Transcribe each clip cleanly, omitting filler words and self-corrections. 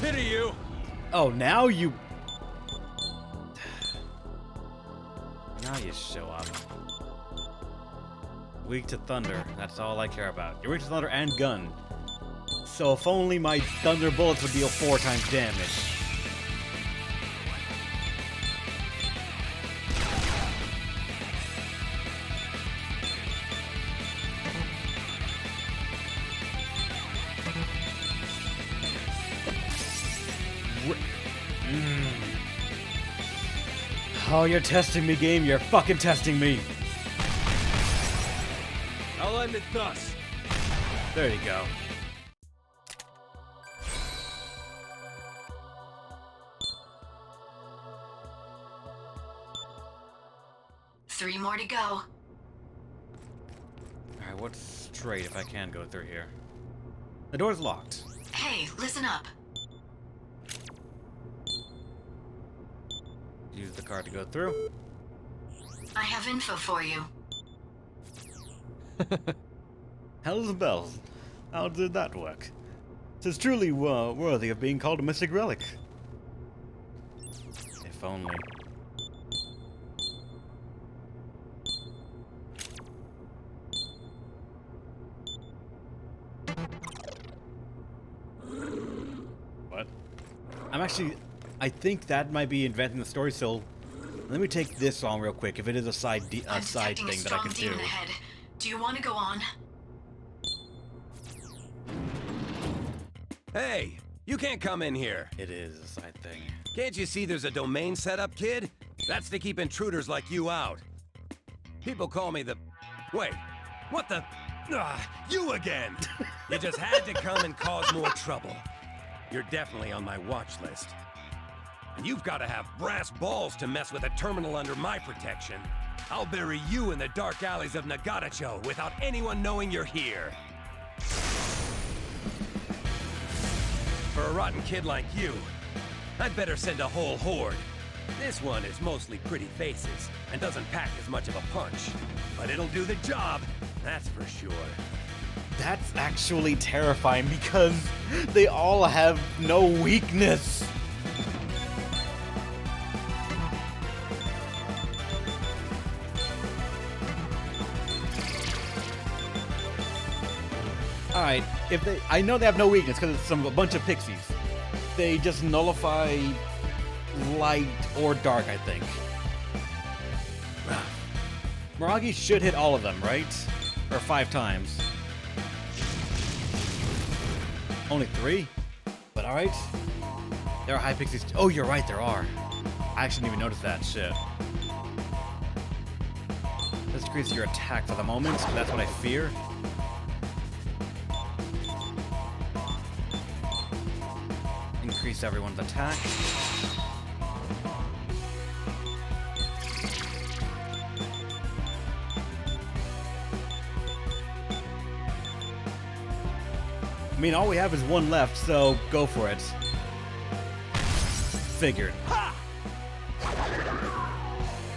Pity you. Oh, now you... Now you show up. Weak to thunder. That's all I care about. You're weak to thunder and gun. So if only my thunder bullets would deal 4 times damage. Oh, you're testing me, game. You're fucking testing me. I'll end it thus. There you go. Three more to go. Alright, what's straight if I can go through here? The door's locked. Hey, listen up. Use the card to go through. I have info for you. Hell's bells. How did that work? 'Tis truly worthy of being called a mystic relic. If only. What? I think that might be inventing the story, so let me take this on real quick, if it is a side thing that I can do. Ahead. Do you want to go on? Hey, you can't come in here. It is a side thing. Can't you see there's a domain set up, kid? That's to keep intruders like you out. People call me the... Wait, what the... you again! You just had to come and cause more trouble. You're definitely on my watch list. And you've got to have brass balls to mess with a terminal under my protection. I'll bury you in the dark alleys of Nagatacho without anyone knowing you're here. For a rotten kid like you, I'd better send a whole horde. This one is mostly pretty faces and doesn't pack as much of a punch. But it'll do the job, that's for sure. That's actually terrifying because they all have no weakness. Alright, I know they have no weakness because it's a bunch of pixies. They just nullify light or dark, I think. Miragi should hit all of them, right? Or 5 times. Only 3? But alright. There are high pixies. Oh, you're right, there are. I actually didn't even notice that. Shit. This decreases your attack for the moment, so that's what I fear. Increase everyone's attack. I mean, all we have is 1 left, so go for it. Figured.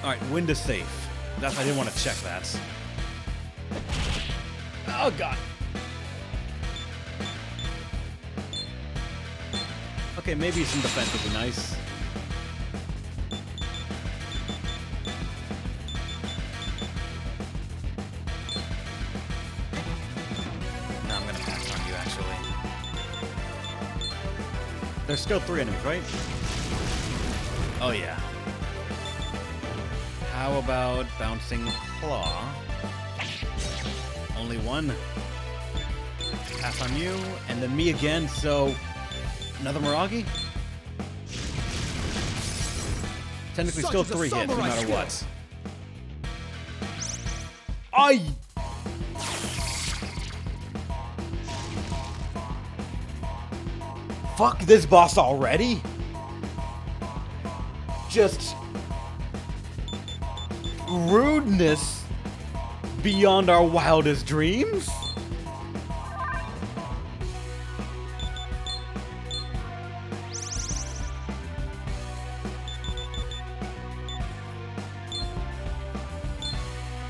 Alright, wind is safe. I didn't want to check that. Oh god. Okay, maybe some defense would be nice. No, I'm gonna pass on you, actually. There's still 3 enemies, right? Oh, yeah. How about bouncing claw? Only 1. Pass on you, and then me again, so... Another Miragi? Technically still 3 hits, no matter what. I. Fuck this boss already? Just... rudeness beyond our wildest dreams?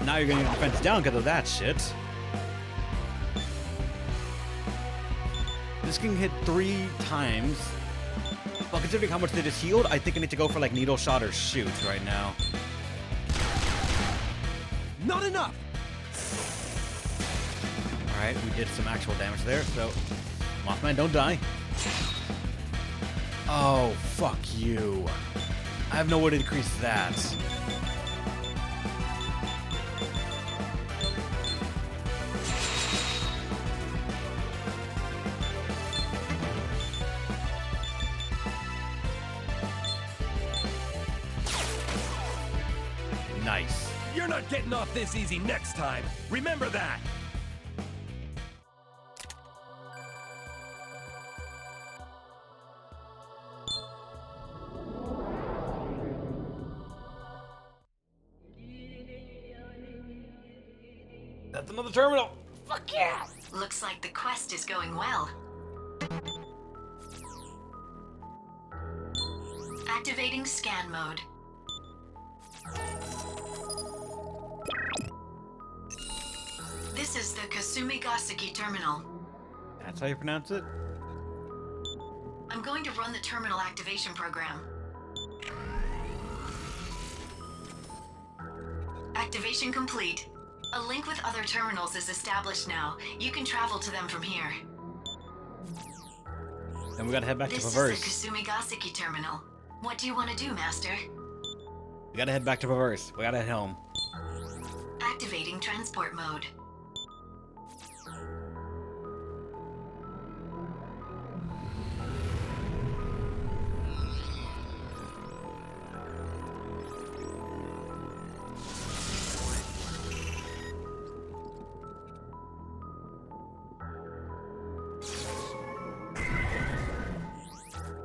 Now you're gonna get the defense down because of that shit. This can hit 3 times Well, considering how much they just healed, I think I need to go for like needle shot or shoot right now. Not enough! Alright, we did some actual damage there, so Mothman, don't die. Oh, fuck you. I have no way to decrease that. Nice. You're not getting off this easy next time. Remember that. That's another terminal. Fuck yeah. Looks like the quest is going well. Activating scan mode. This is the Kasumigaseki terminal. That's how you pronounce it? I'm going to run the terminal activation program. Activation complete. A link with other terminals is established now. You can travel to them from here. Then we gotta head back to This Perverse. is the Kasumigaseki terminal. What do you want to do, Master? We gotta head back to Perverse. We gotta head home. Activating transport mode.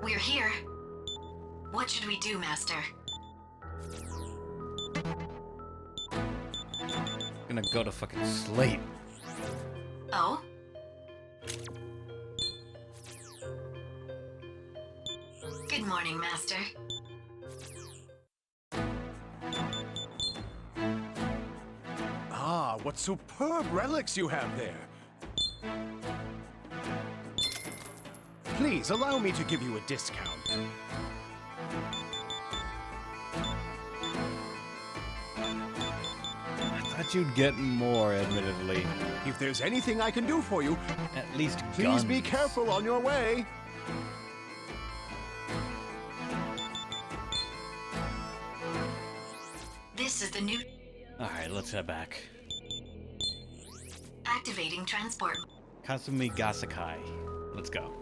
We're here. What should we do, Master? Gonna go to fucking sleep. Oh? Good morning, Master. Ah, what superb relics you have there. Please allow me to give you a discount. I thought you'd get more, admittedly. If there's anything I can do for you, At least please guns. be careful on your way. This is the new... Alright, let's head back. Activating transport. Kasumi Gasakai. Let's go.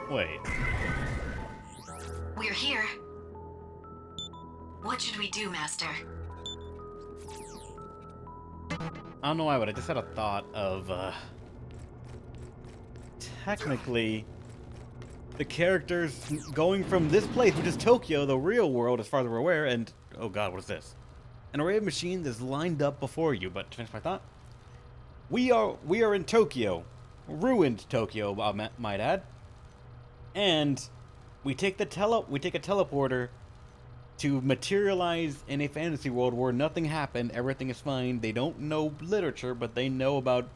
Wait. We're here. What should we do, Master? I don't know why, but I just had a thought of, technically, the characters going from this place, which is Tokyo, the real world as far as we're aware, and, oh god, what is this? An array of machines is lined up before you, but to finish my thought, we are in Tokyo. Ruined Tokyo, I might add. And we take a teleporter to materialize in a fantasy world where nothing happened, everything is fine. They don't know literature, but they know about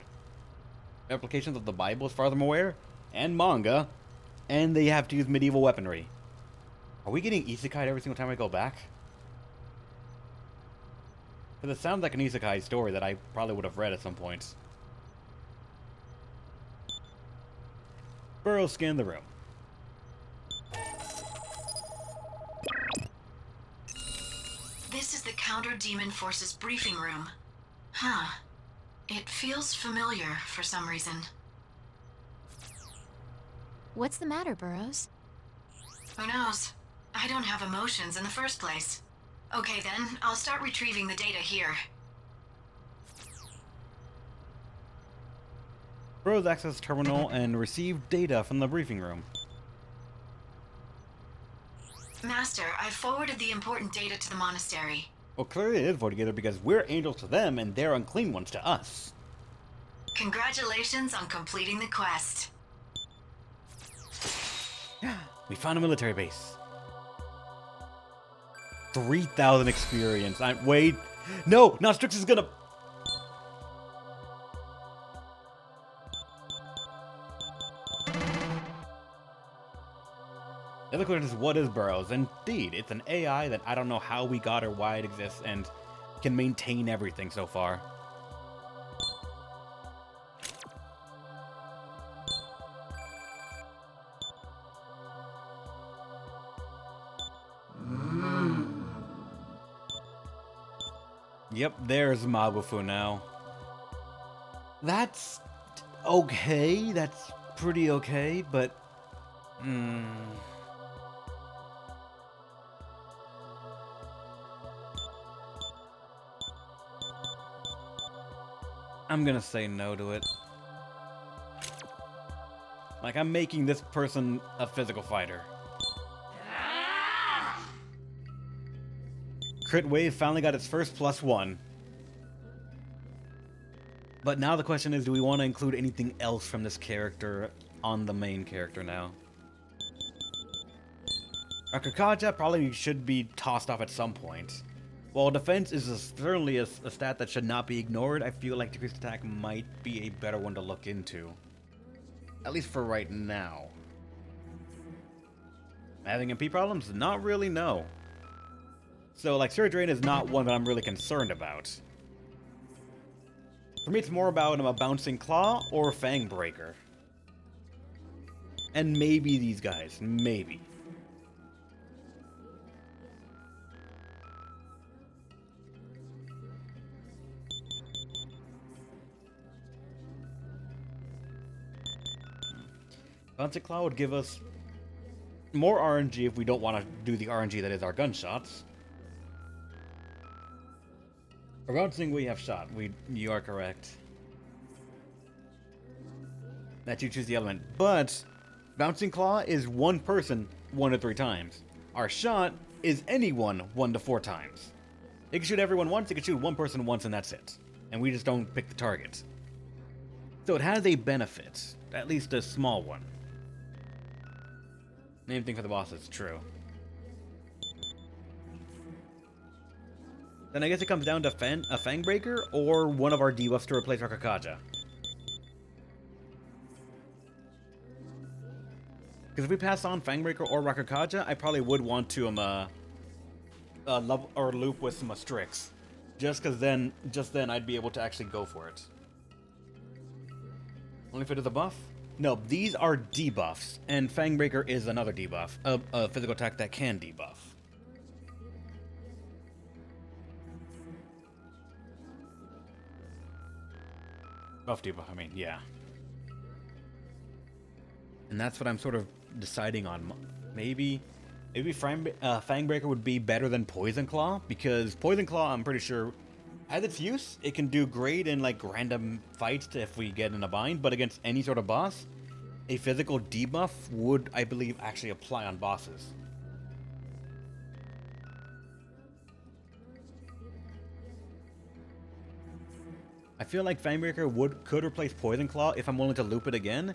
applications of the Bible as far as I'm aware, and manga, and they have to use medieval weaponry. Are we getting isekai every single time I go back? Because it sounds like an isekai story that I probably would have read at some point. Burrow scanned the room. This is the Counter Demon Forces briefing room. Huh. It feels familiar for some reason. What's the matter, Burrows? Who knows? I don't have emotions in the first place. Okay then, I'll start retrieving the data here. Burrows accessed the terminal and received data from the briefing room. Master, I forwarded the important data to the monastery. Well, clearly it is voted together because we're angels to them and they're unclean ones to us. Congratulations on completing the quest. We found a military base. 3,000 experience. Wait. No! Now Strix is gonna... The other question is, what is Burrows? Indeed, it's an AI that I don't know how we got or why it exists and can maintain everything so far. Yep, there's Mabufu now. That's okay. That's pretty okay, but... I'm gonna say no to it. Like, I'm making this person a physical fighter. Crit Wave finally got its first +1. But now the question is, do we want to include anything else from this character on the main character now? Rakakaja probably should be tossed off at some point. While defense is certainly a stat that should not be ignored, I feel like decreased attack might be a better one to look into. At least for right now. Having MP problems? Not really, no. So, like, Surge Drain is not one that I'm really concerned about. For me, it's more about a Bouncing Claw or Fang Breaker. And maybe these guys. Maybe. Bouncing Claw would give us more RNG if we don't want to do the RNG that is our gunshots. For bouncing, we have shot. You are correct. That you choose the element. But Bouncing Claw is one person 1 to 3 times. Our shot is anyone 1 to 4 times. It can shoot everyone once, it can shoot one person once, and that's it. And we just don't pick the target. So it has a benefit, at least a small one. Same thing for the bosses, true. Then I guess it comes down to a Fang Breaker or one of our debuffs to replace Rakakaja. Because if we pass on Fang Breaker or Rakakaja, I probably would want to level or loop with some Strix. Just then I'd be able to actually go for it. Only if it is a buff? No, these are debuffs, and Fang Breaker is another debuff, a physical attack that can debuff. Buff debuff, I mean, yeah. And that's what I'm sort of deciding on. Maybe Fang Breaker would be better than Poison Claw, because Poison Claw, I'm pretty sure, has its use. It can do great in like random fights if we get in a bind, but against any sort of boss, a physical debuff would, I believe, actually apply on bosses. I feel like Fang Breaker could replace Poison Claw if I'm willing to loop it again,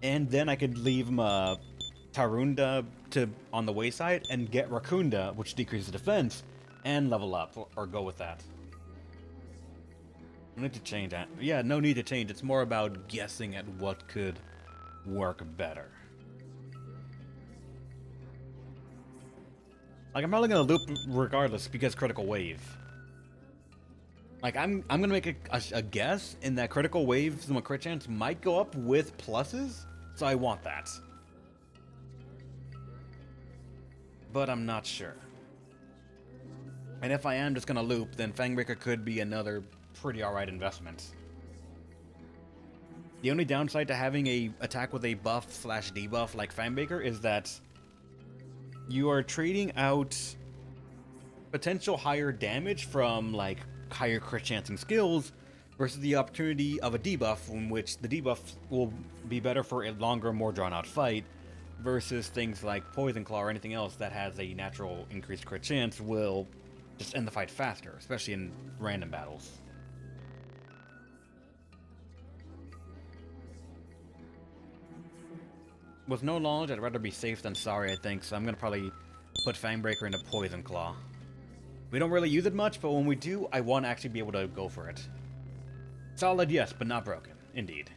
and then I could leave Tarunda on the wayside and get Rakunda, which decreases defense, and level up, or go with that. No need to change that. Yeah, no need to change. It's more about guessing at what could work better. Like, I'm probably gonna loop regardless because Critical Wave. Like, I'm gonna make a guess in that Critical Wave's crit chance might go up with pluses, so I want that. But I'm not sure. And if I am just gonna loop, then Fang Breaker could be another pretty alright investment. The only downside to having a attack with a buff/debuff like Fang Breaker is that you are trading out potential higher damage from like higher crit chancing skills versus the opportunity of a debuff, in which the debuff will be better for a longer, more drawn-out fight, versus things like Poison Claw or anything else that has a natural increased crit chance will just end the fight faster, especially in random battles. With no knowledge, I'd rather be safe than sorry, I think, so I'm gonna probably put Fangbreaker into Poison Claw. We don't really use it much, but when we do, I want to actually be able to go for it. Solid, yes, but not broken. Indeed.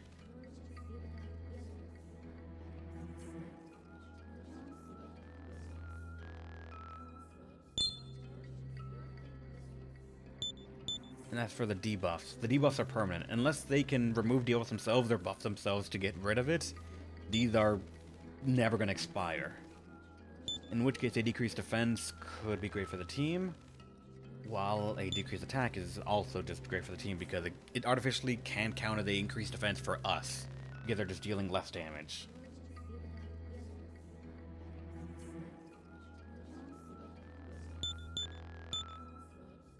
And as for the debuffs are permanent. Unless they can remove debuffs themselves or buff themselves to get rid of it, these are never going to expire. In which case, a decreased defense could be great for the team, while a decreased attack is also just great for the team because it artificially can counter the increased defense for us, because they're just dealing less damage.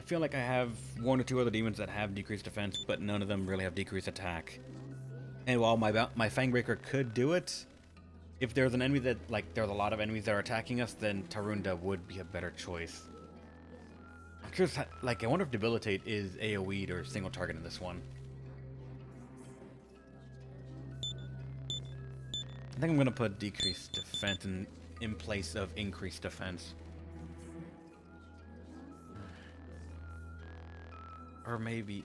I feel like I have one or two other demons that have decreased defense, but none of them really have decreased attack. And while my Fangbreaker could do it, if there's an enemy that, like, there's a lot of enemies that are attacking us, then Tarunda would be a better choice. I'm curious, like, I wonder if Debilitate is AoE'd or single target in this one. I think I'm gonna put decreased defense in place of increased defense. Or maybe...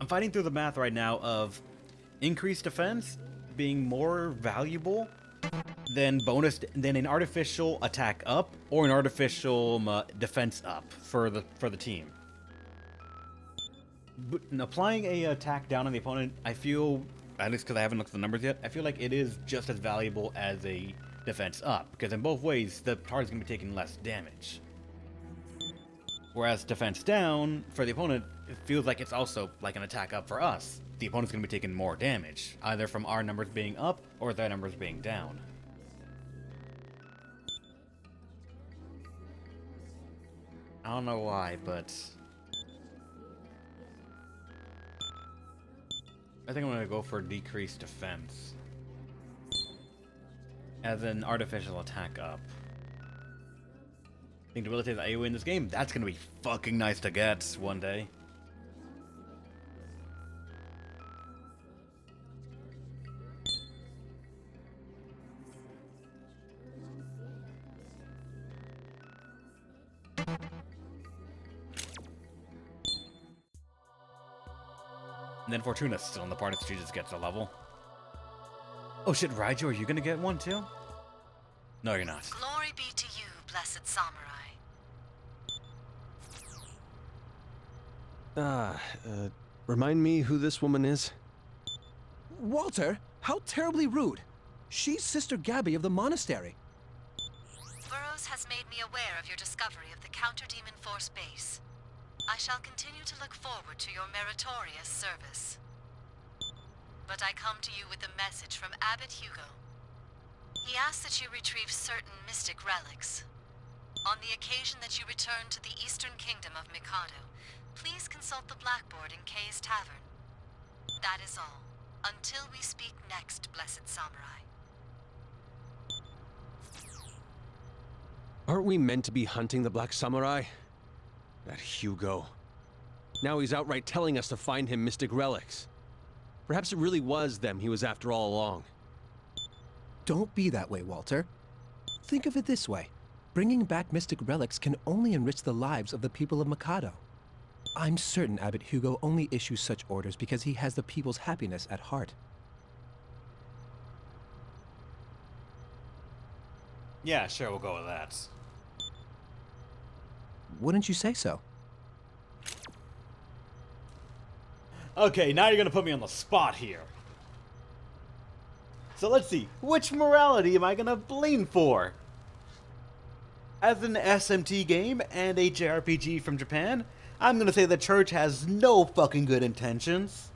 I'm fighting through the math right now of increased defense being more valuable than an artificial attack up or an artificial defense up for the team. But applying a attack down on the opponent, I feel, at least because I haven't looked at the numbers yet, I feel like it is just as valuable as a defense up, because in both ways the target's gonna be taking less damage. Whereas defense down for the opponent, it feels like it's also like an attack up for us. The opponent's going to be taking more damage, either from our numbers being up or their numbers being down. I don't know why, but I think I'm going to go for decreased defense as an artificial attack up. I think Debilitate the AoE in this game, that's going to be fucking nice to get one day. And then Fortuna's still in the party, so she just gets a level. Oh shit, Raiju, are you gonna get one too? No, you're not. Glory be to you, blessed samurai. Remind me who this woman is? Walter, how terribly rude. She's Sister Gabby of the monastery. Burroughs has made me aware of your discovery of the Counter-Demon Force base. I shall continue to look forward to your meritorious service. But I come to you with a message from Abbot Hugo. He asks that you retrieve certain mystic relics. On the occasion that you return to the Eastern Kingdom of Mikado, please consult the blackboard in Kay's Tavern. That is all. Until we speak next, blessed samurai. Aren't we meant to be hunting the Black Samurai? That Hugo. Now he's outright telling us to find him mystic relics. Perhaps it really was them he was after all along. Don't be that way, Walter. Think of it this way. Bringing back mystic relics can only enrich the lives of the people of Mikado. I'm certain Abbot Hugo only issues such orders because he has the people's happiness at heart. Yeah, sure, we'll go with that. Wouldn't you say so? Okay, now you're gonna put me on the spot here. So let's see, which morality am I gonna lean for? As an SMT game and a JRPG from Japan, I'm gonna say the church has no fucking good intentions.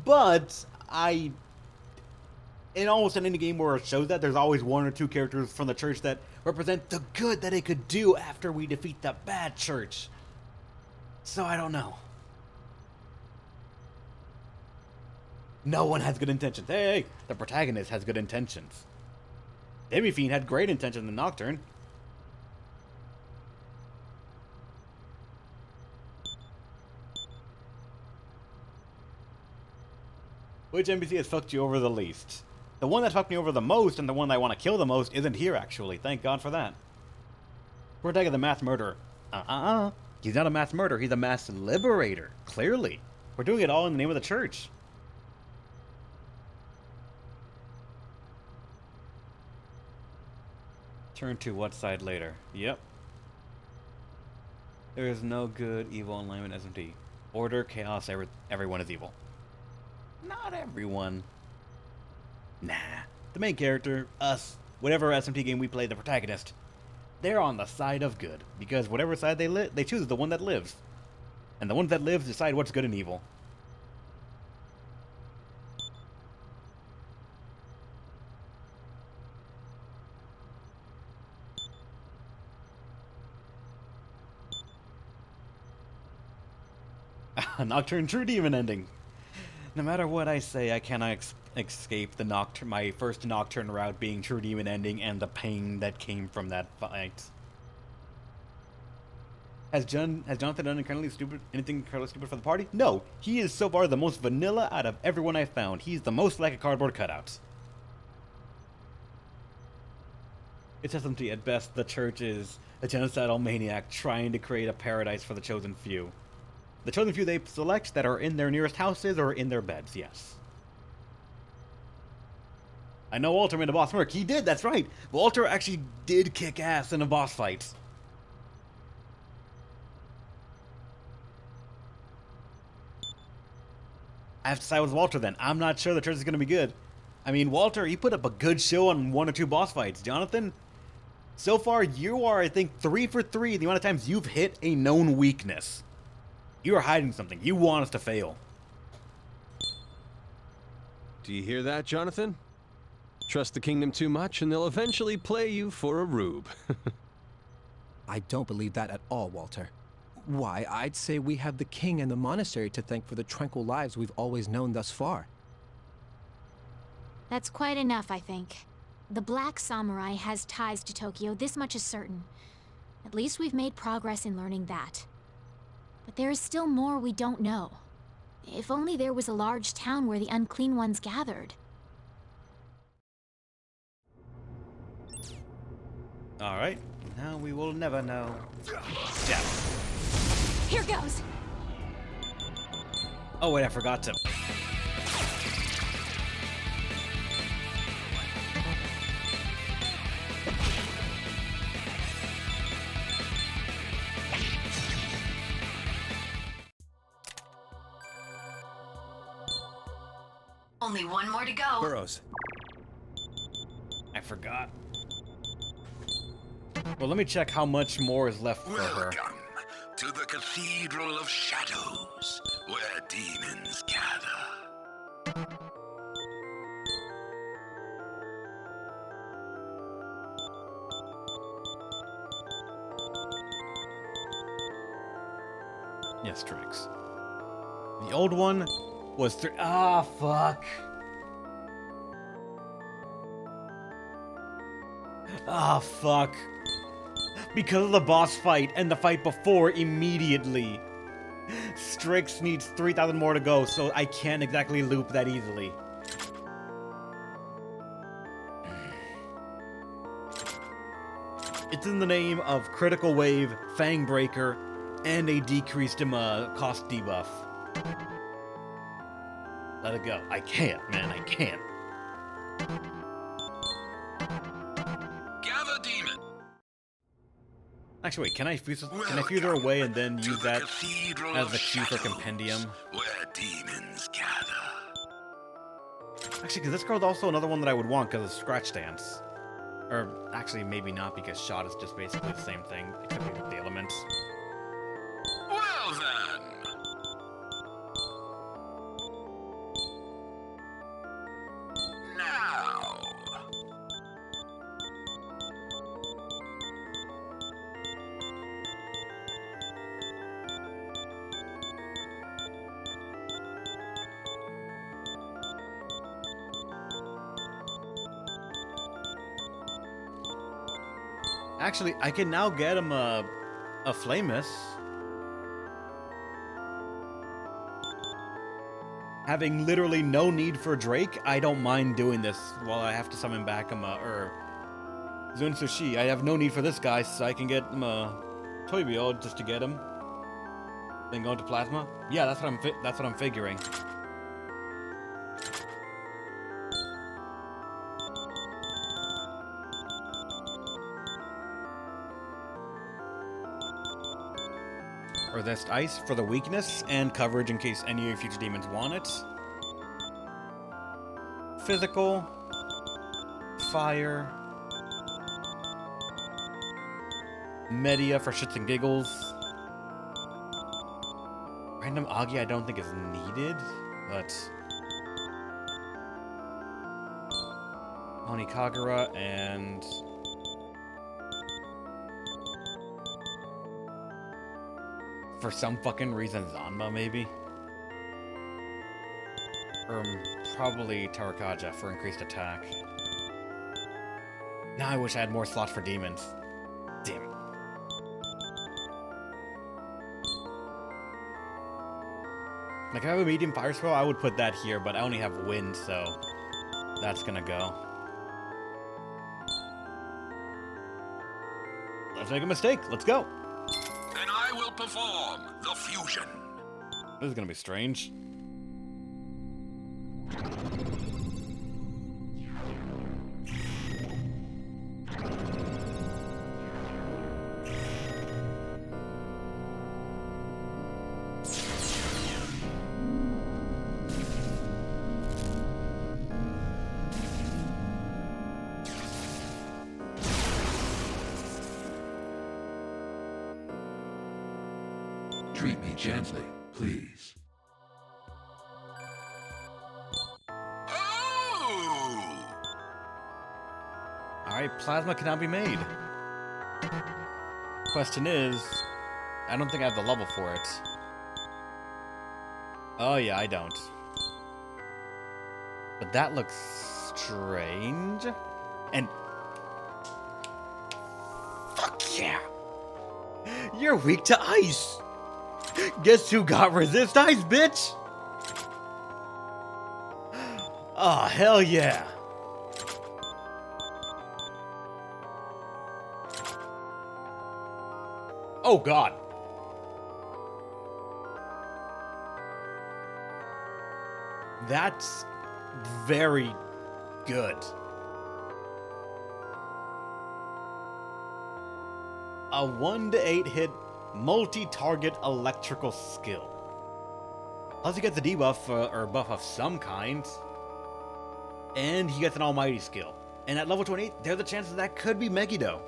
But in almost any game where it shows that, there's always one or two characters from the church that represent the good that it could do after we defeat the bad church. So I don't know. No one has good intentions. Hey, the protagonist has good intentions. Demi-Fiend had great intentions in Nocturne. Which NPC has fucked you over the least? The one that fucked me over the most and the one that I want to kill the most isn't here, actually. Thank God for that. We're taking the mass murderer. He's not a mass murderer. He's a mass liberator. Clearly. We're doing it all in the name of the church. Turn to what side later? Yep. There is no good, evil, alignment, SMT. Order, chaos, everyone is evil. Not everyone. Nah. The main character, us, whatever SMT game we play, the protagonist, they're on the side of good. Because whatever side they choose is the one that lives. And the ones that live decide what's good and evil. Nocturne True Demon ending. No matter what I say, I cannot escape the my first Nocturne route being True Demon ending and the pain that came from that fight. Has Jonathan done anything incredibly stupid for the party? No. He is so far the most vanilla out of everyone I've found. He's the most like a cardboard cutout. It's SMT at best. The church is a genocidal maniac trying to create a paradise for the chosen few. The chosen few they select that are in their nearest houses or in their beds, yes. I know Walter made a boss merc. He did, that's right. Walter actually did kick ass in a boss fight. I have to side with Walter then. I'm not sure the church is going to be good. I mean, Walter, he put up a good show on 1 or 2 boss fights. Jonathan, so far you are, I think, 3 for 3 the amount of times you've hit a known weakness. You are hiding something. You want us to fail. Do you hear that, Jonathan? Trust the kingdom too much and they'll eventually play you for a rube. I don't believe that at all, Walter. Why, I'd say we have the king and the monastery to thank for the tranquil lives we've always known thus far. That's quite enough, I think. The Black Samurai has ties to Tokyo, this much is certain. At least we've made progress in learning that. But there is still more we don't know. If only there was a large town where the unclean ones gathered. Alright, now we will never know. Yeah. Here goes! Oh wait, I forgot to... Only one more to go. Burrows. I forgot. Well, let me check how much more is left for her. Welcome to the Cathedral of Shadows, where demons gather. Yes, Trix. The old one was fuck. Fuck. Because of the boss fight and the fight before immediately. Strix needs 3,000 more to go, so I can't exactly loop that easily. It's in the name of Critical Wave, Fang Breaker, and a decreased cost debuff. Let it go. I can't, man, I can't. Gather demon. Actually, wait, can I fuse her away and then use that as the key for Shadows, compendium? where demons gather. Actually, because this card's also another one that I would want because of Scratch Dance. Or, actually, maybe not, because Shot is just basically the same thing, except with the elements. Well then. Now. Actually, I can now get him a Flamus. having literally no need for Drake, I don't mind doing this while I have to summon back Zun Sushi. I have no need for this guy, so I can get Toibio just to get him. Then go into Plasma. Yeah, that's what I'm figuring. Resist Ice for the weakness and coverage in case any of your future demons want it. Physical. Fire. Media for shits and giggles. Random Agi I don't think is needed, but... Onikagura and... For some fucking reason, Zanma, maybe? Or probably Tarakaja for increased attack. Now I wish I had more slots for demons. Damn it. Like, if I have a medium fire spell, I would put that here, but I only have wind, so that's gonna go. Let's make a mistake. Let's go. Then I will perform the fusion. This is gonna be strange. Treat me gently, please. Oh! Alright, plasma cannot be made. Question is, I don't think I have the level for it. Oh yeah, I don't. But that looks strange. And... Fuck yeah! You're weak to ice! Guess who got resist ice, bitch? Oh, hell yeah. Oh, God. That's very good. A 1 to 8 hit multi-target electrical skill. Plus he gets a debuff or buff of some kind. And he gets an almighty skill. And at level 28, there's a chance that could be Megiddo.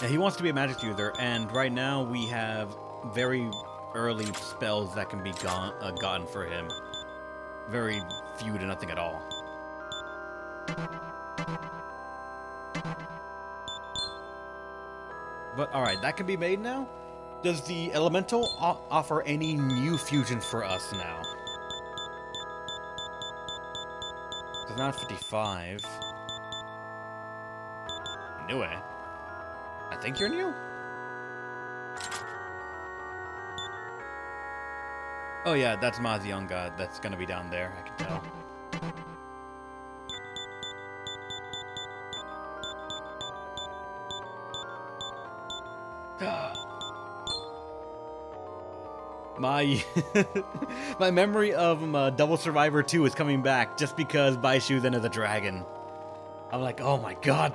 Yeah, he wants to be a magic user, and right now we have very early spells that can be gotten for him. Very few to nothing at all. But alright, that can be made now? Does the Elemental offer any new fusions for us now? It's not 55. New eh? I think you're new? Oh yeah, that's Mazionga. That's gonna be down there, I can tell. My my memory of Double Survivor 2 is coming back just because Baishu then is a dragon. I'm like, oh my god.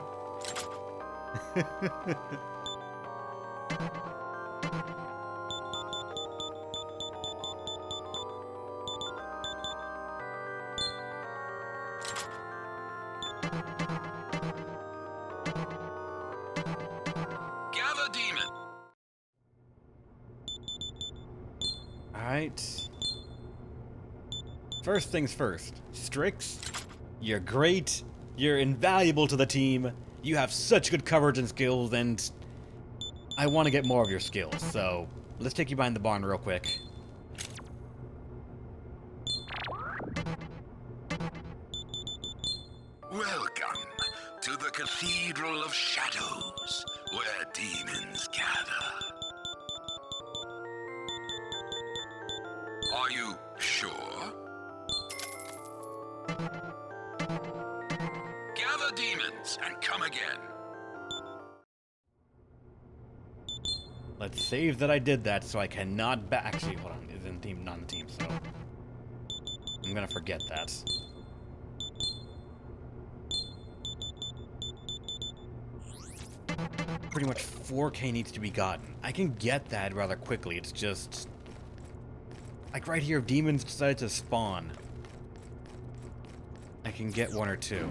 Gather demon. Alright. First things first. Strix, you're great. You're invaluable to the team. You have such good coverage and skills, and I want to get more of your skills, so let's take you behind the barn real quick. Welcome to the you sure? Gather demons and come again. Let's save that I did that so I cannot actually, hold on, it's in team, not in team, so I'm gonna forget that. Pretty much 4K needs to be gotten. I can get that rather quickly, it's just... like right here, if demons decide to spawn, I can get 1 or 2.